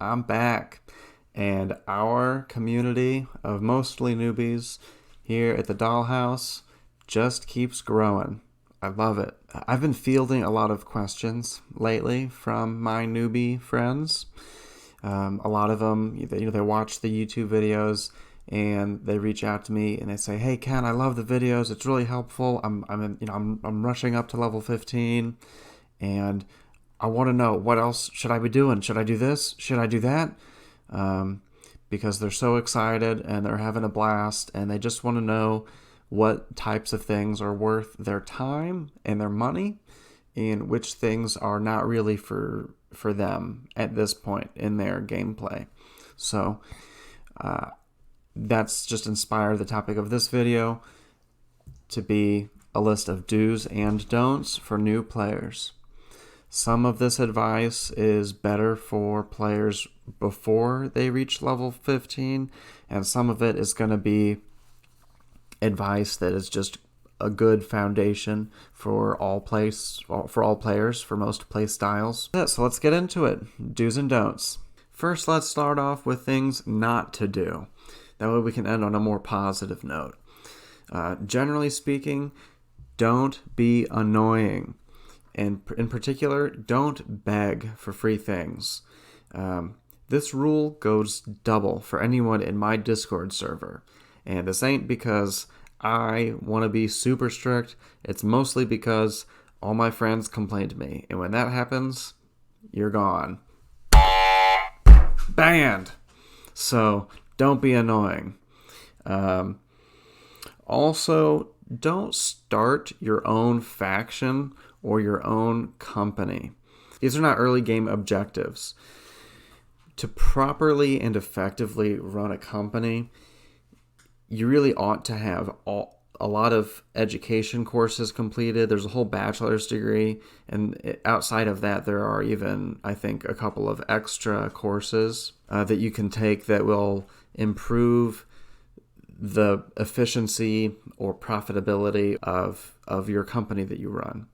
I'm back. And our community of mostly newbies here at the Dollhouse just keeps growing. I love it. I've been fielding a lot of questions lately from my newbie friends. A lot of them, they watch the YouTube videos and they reach out to me and they say, "Hey Ken, I love the videos. It's really helpful. I'm rushing up to level 15, and I want to know what else should I be doing. Should I do this? Should I do that?" Because they're so excited and they're having a blast and they just want to know what types of things are worth their time and their money and which things are not really for them at this point in their gameplay. So that's just inspired the topic of this video to be a list of do's and don'ts for new players. Some of this advice is better for players before they reach level 15, and some of it is going to be advice that is just a good foundation for all players, for most play styles. So let's get into it. Do's and don'ts. First, let's start off with things not to do. That way we can end on a more positive note. Generally speaking, don't be annoying. And in particular, don't beg for free things. This rule goes double for anyone in my Discord server. And this ain't because I want to be super strict. It's mostly because all my friends complain to me. And when that happens, you're gone. Banned! So, don't be annoying. Also, don't start your own faction or your own company. These are not early game objectives. To properly and effectively run a company, you really ought to have a lot of education courses completed. There's a whole bachelor's degree, and outside of that, there are even, I think, a couple of extra courses that you can take that will improve the efficiency or profitability of your company that you run.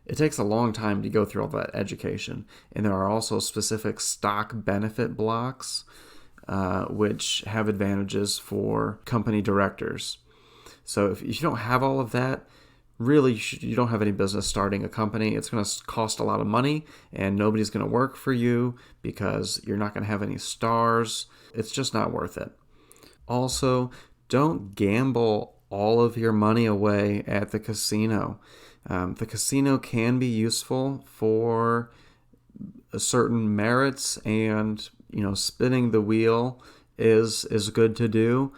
It takes a long time to go through all that education, and there are also specific stock benefit blocks which have advantages for company directors. So if you don't have all of that, really you don't have any business starting a company. It's going to cost a lot of money, and nobody's going to work for you because you're not going to have any stars. It's just not worth it. Also, don't gamble all of your money away at the casino. The casino can be useful for certain merits, and spinning the wheel is good to do.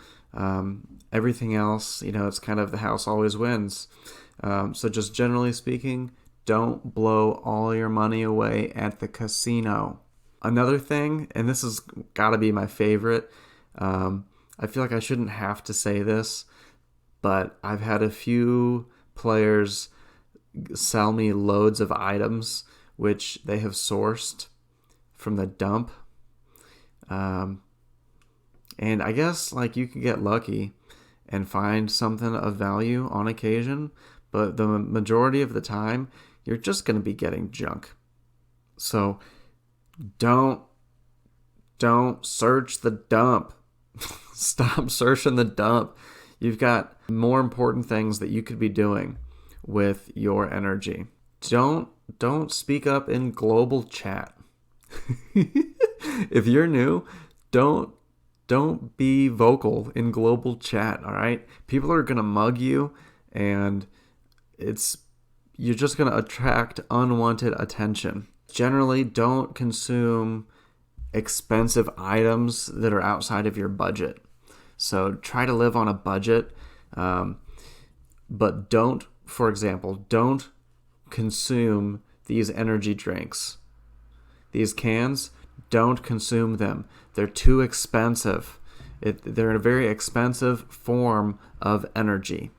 Everything else, it's kind of the house always wins. So just generally speaking, don't blow all your money away at the casino. Another thing, and this has got to be my favorite, I feel like I shouldn't have to say this, but I've had a few players sell me loads of items which they have sourced from the dump. And I guess you could get lucky and find something of value on occasion, but the majority of the time, you're just going to be getting junk. So don't search the dump. Stop searching the dump. You've got more important things that you could be doing with your energy. Don't speak up in global chat. If you're new, don't be vocal in global chat, all right? People are going to mug you, and you're just going to attract unwanted attention. Generally, don't consume expensive items that are outside of your budget. So try to live on a budget, but don't consume these energy drinks. These cans, don't consume them. They're too expensive. They're a very expensive form of energy.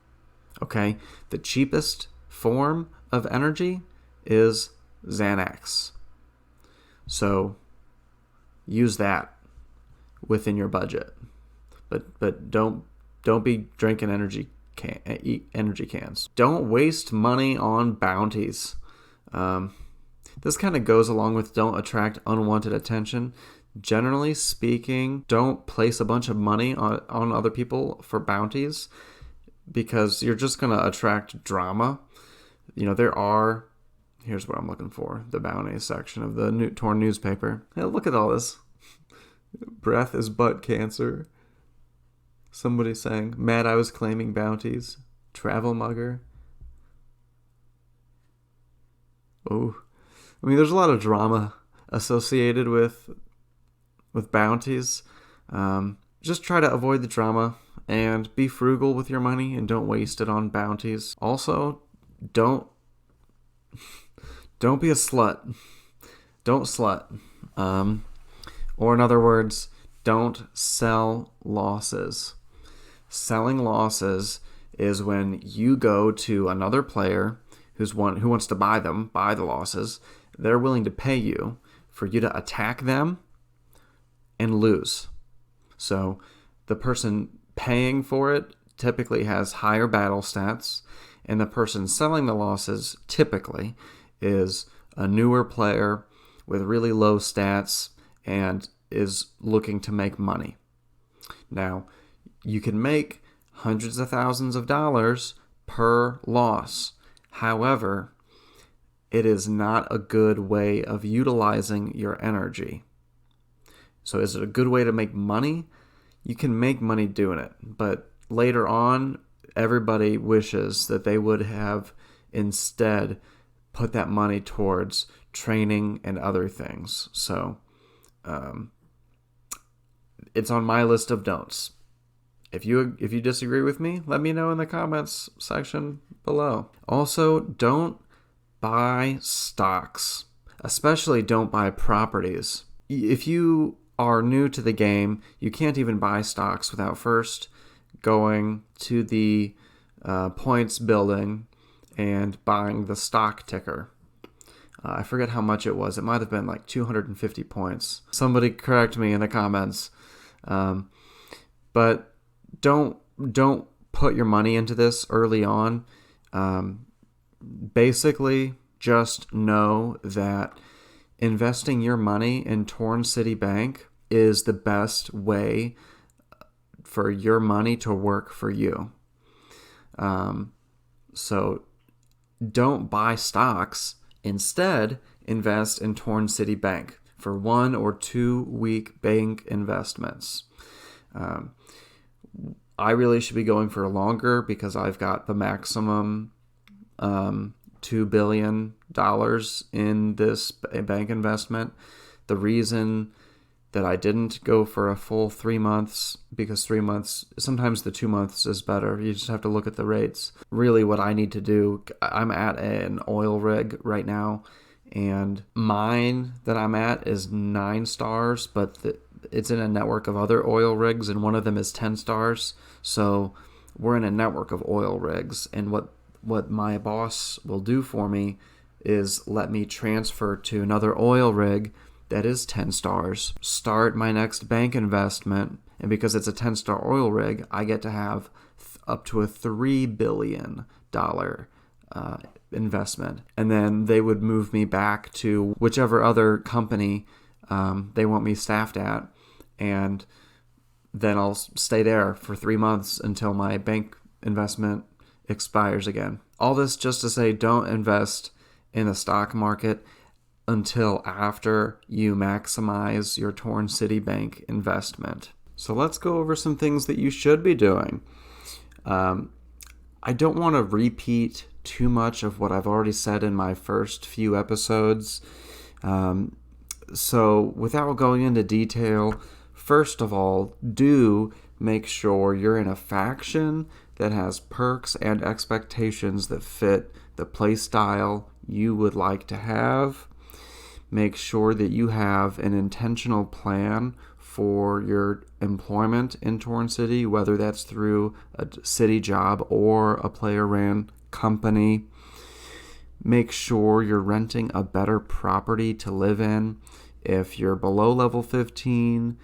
Okay? The cheapest form of energy is Xanax. So use that within your budget. But don't be drinking energy cans. Don't waste money on bounties. This kind of goes along with don't attract unwanted attention. Generally speaking, don't place a bunch of money on other people for bounties, because you're just going to attract drama. Here's what I'm looking for, the bounty section of the torn newspaper. Hey, look at all this. Breath is butt cancer. Somebody saying, mad I was claiming bounties. Travel mugger. Oh, there's a lot of drama associated with bounties. Just try to avoid the drama and be frugal with your money and don't waste it on bounties. Also, don't be a slut. Don't slut. Or in other words, don't sell losses. Selling losses is when you go to another player who wants to buy the losses. They're willing to pay you for you to attack them and lose. So the person paying for it typically has higher battle stats, and the person selling the losses typically is a newer player with really low stats and is looking to make money. Now, you can make hundreds of thousands of dollars per loss. However, it is not a good way of utilizing your energy. So is it a good way to make money? You can make money doing it, but later on, everybody wishes that they would have instead put that money towards training and other things. So it's on my list of don'ts. If you disagree with me, let me know in the comments section below. Also, don't buy stocks, especially don't buy properties. If you are new to the game, you can't even buy stocks without first going to the points building and buying the stock ticker. I forget how much it was. It might have been like 250 points. Somebody correct me in the comments. But don't put your money into this early on. Basically, just know that investing your money in Torn City Bank is the best way for your money to work for you. So don't buy stocks. Instead, invest in Torn City Bank for 1 or 2 week bank investments. I really should be going for longer because I've got the maximum $2 billion in this bank investment. The reason that I didn't go for a full 3 months, because 3 months, sometimes the 2 months is better. You just have to look at the rates. Really what I need to do, I'm at an oil rig right now, and mine that I'm at is 9 stars, but it's in a network of other oil rigs, and one of them is 10 stars. So we're in a network of oil rigs, and what my boss will do for me is let me transfer to another oil rig that is 10 stars, start my next bank investment, and because it's a 10-star oil rig, I get to have up to a $3 billion investment. And then they would move me back to whichever other company they want me staffed at, and then I'll stay there for 3 months until my bank investment expires again. All this just to say, don't invest in the stock market until after you maximize your Torn City Bank investment. So let's go over some things that you should be doing. I don't want to repeat too much of what I've already said in my first few episodes. So without going into detail, first of all, do make sure you're in a faction that has perks and expectations that fit the play style you would like to have. Make sure that you have an intentional plan for your employment in Torn City, whether that's through a city job or a player-ran company. Make sure you're renting a better property to live in. If you're below level 15,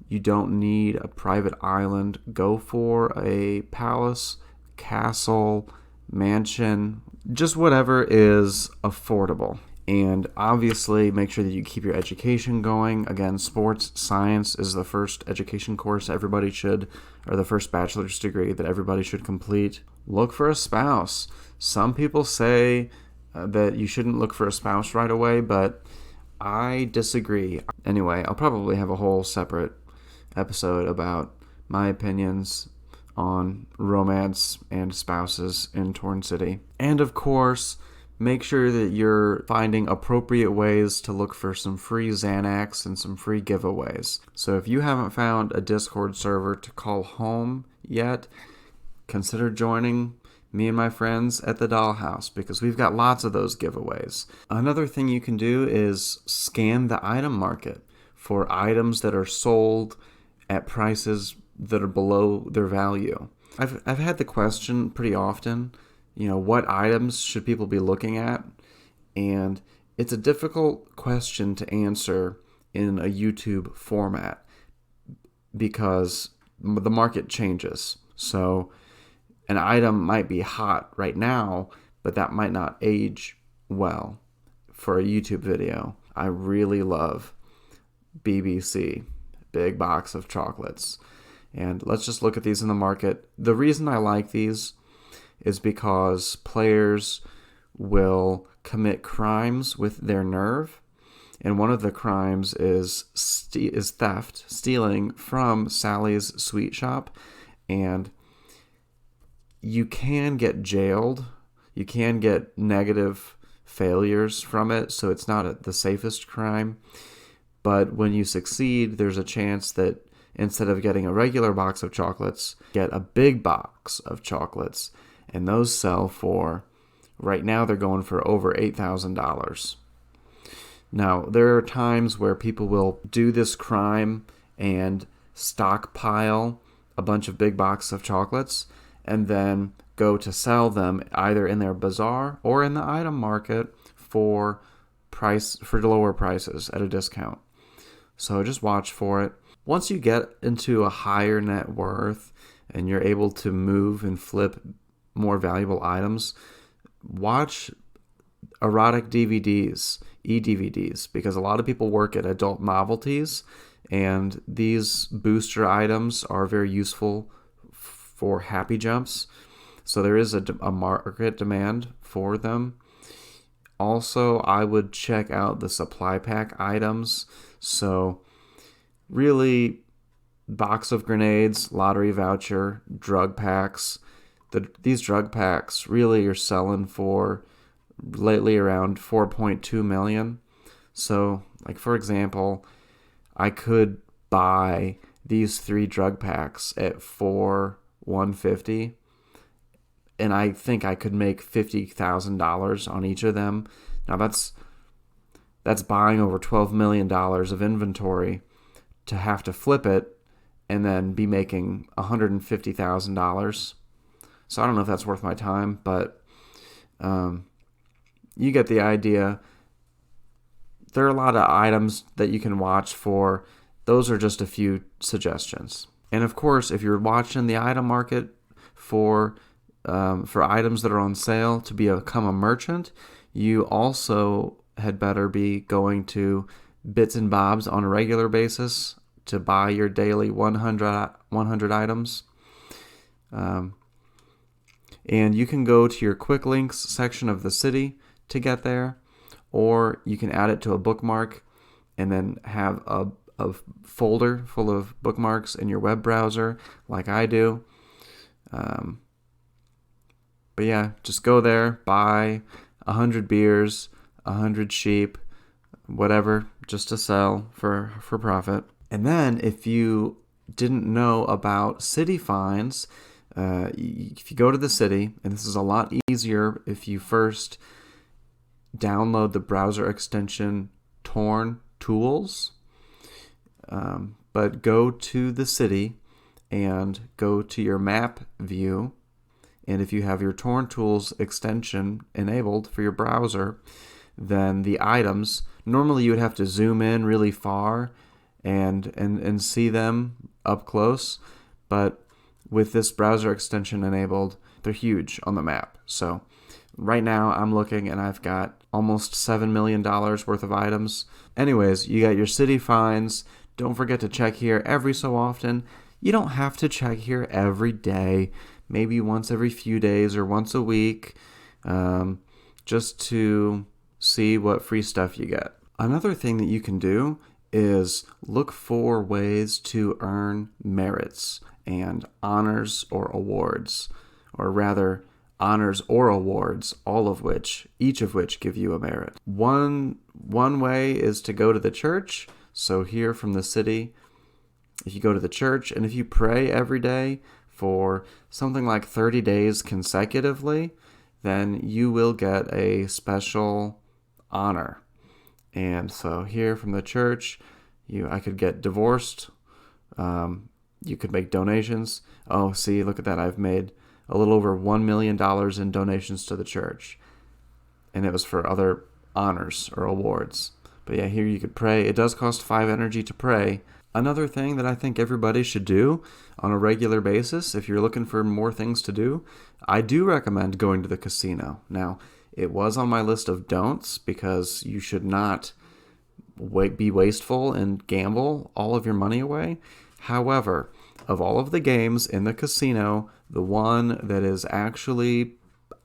you don't need a private island. Go for a palace, castle, mansion, just whatever is affordable. And obviously, make sure that you keep your education going. Again, sports science is the first education course everybody should, or the first bachelor's degree that everybody should complete. Look for a spouse. Some people say that you shouldn't look for a spouse right away, but I disagree. Anyway, I'll probably have a whole separate episode about my opinions on romance and spouses in Torn City. And of course, make sure that you're finding appropriate ways to look for some free Xanax and some free giveaways. So if you haven't found a Discord server to call home yet, consider joining me and my friends at the Dollhouse, because we've got lots of those giveaways. Another thing you can do is scan the item market for items that are sold at prices that are below their value. I've had the question pretty often, what items should people be looking at? And it's a difficult question to answer in a YouTube format because the market changes. So an item might be hot right now, but that might not age well for a YouTube video. I really love BBC, Big Box of Chocolates. And let's just look at these in the market. The reason I like these is because players will commit crimes with their nerve. And one of the crimes is theft, stealing from Sally's Sweet Shop. And you can get jailed. You can get negative failures from it, so it's not the safest crime. But when you succeed, there's a chance that instead of getting a regular box of chocolates, get a big box of chocolates. And those sell for, right now they're going for over $8,000. Now, there are times where people will do this crime and stockpile a bunch of big boxes of chocolates and then go to sell them either in their bazaar or in the item market for lower prices at a discount. So just watch for it. Once you get into a higher net worth and you're able to move and flip more valuable items, watch erotic DVDs, e-DVDs, because a lot of people work at adult novelties, and these booster items are very useful for happy jumps. So there is a market demand for them. Also, I would check out the supply pack items. So really, box of grenades, lottery voucher, drug packs. These drug packs really are selling for lately around 4.2 million. So, like for example, I could buy these 3 drug packs at $150, and I think I could make $50,000 on each of them. Now that's buying over $12 million of inventory to have to flip it and then be making $150,000. So I don't know if that's worth my time, but you get the idea. There are a lot of items that you can watch for. Those are just a few suggestions. And of course, if you're watching the item market for items that are on sale to become a merchant, you also had better be going to Bits and Bobs on a regular basis to buy your daily 100 items. And you can go to your quick links section of the city to get there, or you can add it to a bookmark and then have a folder full of bookmarks in your web browser like I do. But yeah, just go there, buy 100 beers, 100 sheep, whatever, just to sell for profit. And then if you didn't know about city fines, if you go to the city, and this is a lot easier if you first download the browser extension Torn Tools, but go to the city and go to your map view, and if you have your Torn Tools extension enabled for your browser, then the items, normally you would have to zoom in really far and see them up close, but with this browser extension enabled, they're huge on the map. So Right now, I'm looking and I've got almost $7 million worth of items. Anyways, you got your city finds. Don't forget to check here every so often. You don't have to check here every day, maybe once every few days or once a week, just to see what free stuff you get. Another thing that you can do is look for ways to earn merits and honors or awards, or rather, honors or awards, each of which give you a merit. One way is to go to the church. So here from the city, if you go to the church and if you pray every day for something like 30 days consecutively, then you will get a special honor. And so here from the church, I could get divorced. You could make donations. Oh, see, look at that. I've made a little over $1 million in donations to the church. And it was for other honors or awards. But yeah, here you could pray. It does cost 5 energy to pray. Another thing that I think everybody should do on a regular basis, if you're looking for more things to do, I do recommend going to the casino. Now, it was on my list of don'ts because you should not be wasteful and gamble all of your money away. However, of all of the games in the casino, the one that is actually,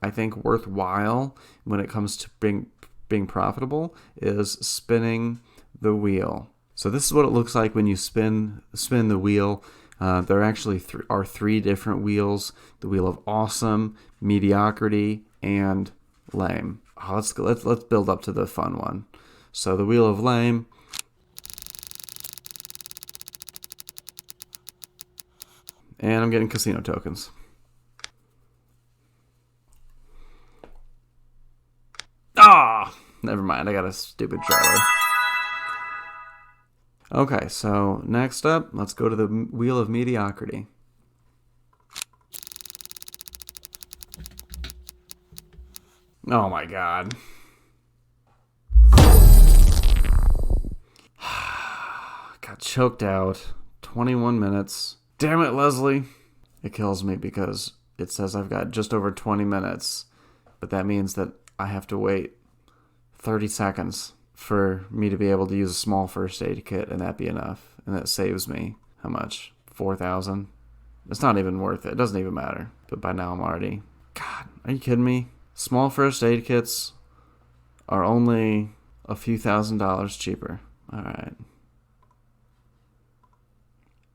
I think, worthwhile when it comes to being profitable is spinning the wheel. So this is what it looks like when you spin the wheel. There actually are 3 different wheels: the wheel of awesome, mediocrity, and lame. Let's build up to the fun one. So the wheel of lame. And I'm getting casino tokens. Never mind. I got a stupid trailer. Okay, so next up, let's go to the wheel of mediocrity. Oh my god. Got choked out. 21 minutes. Damn it, Leslie. It kills me because it says I've got just over 20 minutes, but that means that I have to wait 30 seconds for me to be able to use a small first aid kit, and that be enough. And that saves me, how much? 4,000? It's not even worth it. It doesn't even matter. But by now I'm already... God, are you kidding me? Small first aid kits are only a few $1,000s cheaper. Alright.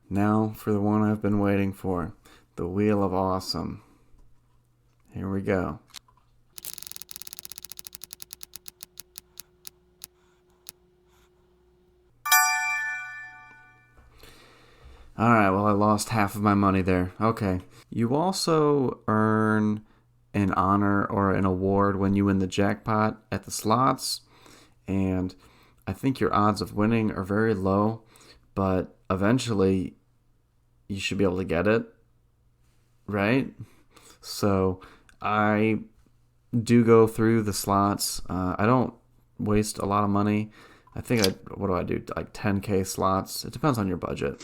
Now for the one I've been waiting for. The Wheel of Awesome. Here we go. Alright, well I lost half of my money there. Okay. You also earn an honor or an award when you win the jackpot at the slots. And I think your odds of winning are very low, but eventually you should be able to get it, right? So I do go through the slots. I don't waste a lot of money. I think what do I do? Like 10K slots. It depends on your budget.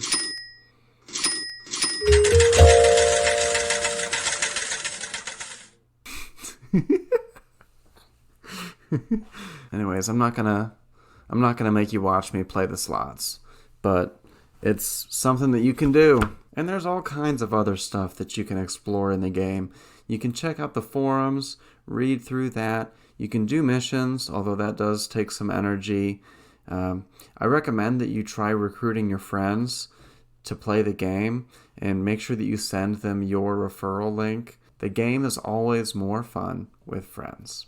Anyways, I'm not gonna make you watch me play the slots, but it's something that you can do. And there's all kinds of other stuff that you can explore in the game. You can check out the forums, read through that. You can do missions, although that does take some energy. I recommend that you try recruiting your friends to play the game and make sure that you send them your referral link. The game is always more fun with friends.